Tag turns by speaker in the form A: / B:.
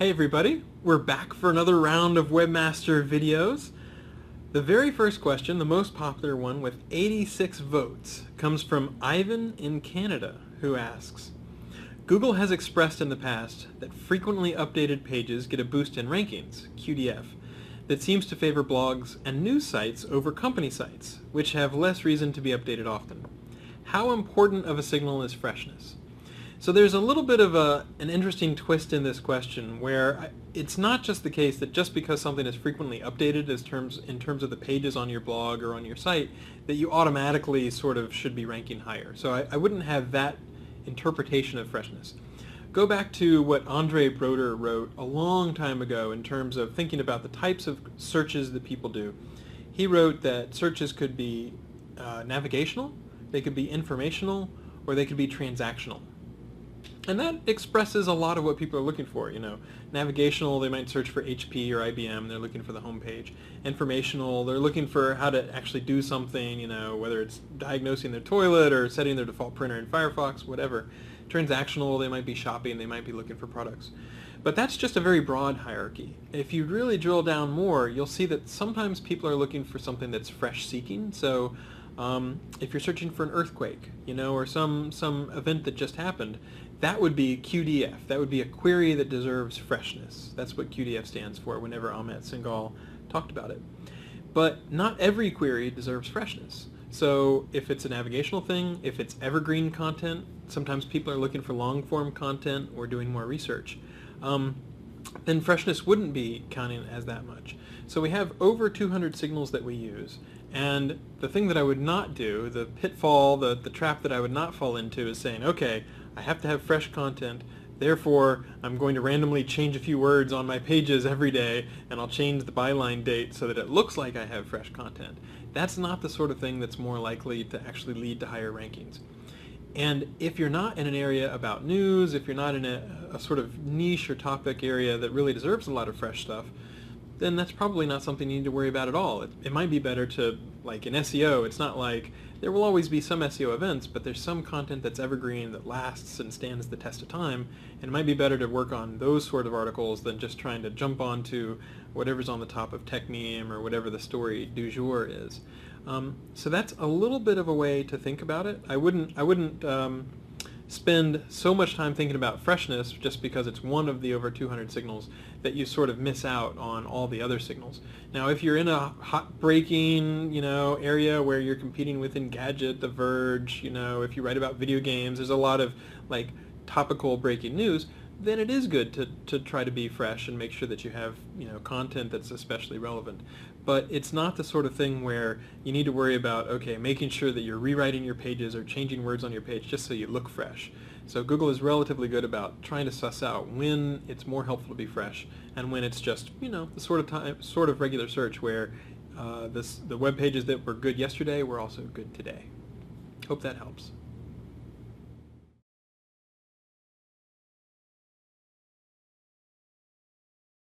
A: Hey everybody, we're back for another round of Webmaster videos. The very first question, the most popular one with 86 votes, comes from Ivan in Canada, who asks, Google has expressed in the past that frequently updated pages get a boost in rankings, QDF, that seems to favor blogs and news sites over company sites, which have less reason to be updated often. How important of a signal is freshness? So there's a little bit of an interesting twist in this question where it's not just the case that just because something is frequently updated in terms of the pages on your blog or on your site that you automatically sort of should be ranking higher. So I wouldn't have that interpretation of freshness. Go back to what Andre Broder wrote a long time ago in terms of thinking about the types of searches that people do. He wrote that searches could be navigational, they could be informational, or they could be transactional. And that expresses a lot of what people are looking for. Navigational, they might search for HP or IBM, they're looking for the home page. Informational, they're looking for how to actually do something, whether it's diagnosing their toilet or setting their default printer in Firefox, whatever. Transactional, they might be shopping, they might be looking for products. But that's just a very broad hierarchy. If you really drill down more, you'll see that sometimes people are looking for something that's fresh seeking. So if you're searching for an earthquake, or some event that just happened, that would be QDF. That would be a query that deserves freshness. That's what QDF stands for whenever Amit Singhal talked about it. But not every query deserves freshness. So if it's a navigational thing, if it's evergreen content, sometimes people are looking for long-form content or doing more research, then freshness wouldn't be counting as that much. So we have over 200 signals that we use. And the thing that I would not do, the pitfall, the trap that I would not fall into is saying, okay, I have to have fresh content, therefore I'm going to randomly change a few words on my pages every day, and I'll change the byline date so that it looks like I have fresh content. That's not the sort of thing that's more likely to actually lead to higher rankings. And if you're not in an area about news, if you're not in a sort of niche or topic area that really deserves a lot of fresh stuff, then that's probably not something you need to worry about at all. It might be better to, like in SEO, it's not like there will always be some SEO events, but there's some content that's evergreen that lasts and stands the test of time, and it might be better to work on those sort of articles than just trying to jump onto whatever's on the top of TechMeme or whatever the story du jour is. So that's a little bit of a way to think about it. I wouldn't spend so much time thinking about freshness just because it's one of the over 200 signals that you sort of miss out on all the other signals. Now if you're in a hot breaking area where you're competing with Engadget, The Verge, if you write about video games, there's a lot of like topical breaking news, then it is good to try to be fresh and make sure that you have content that's especially relevant. But it's not the sort of thing where you need to worry about, okay, making sure that you're rewriting your pages or changing words on your page just so you look fresh. So Google is relatively good about trying to suss out when it's more helpful to be fresh and when it's just, the sort of regular search where the web pages that were good yesterday were also good today. Hope that helps.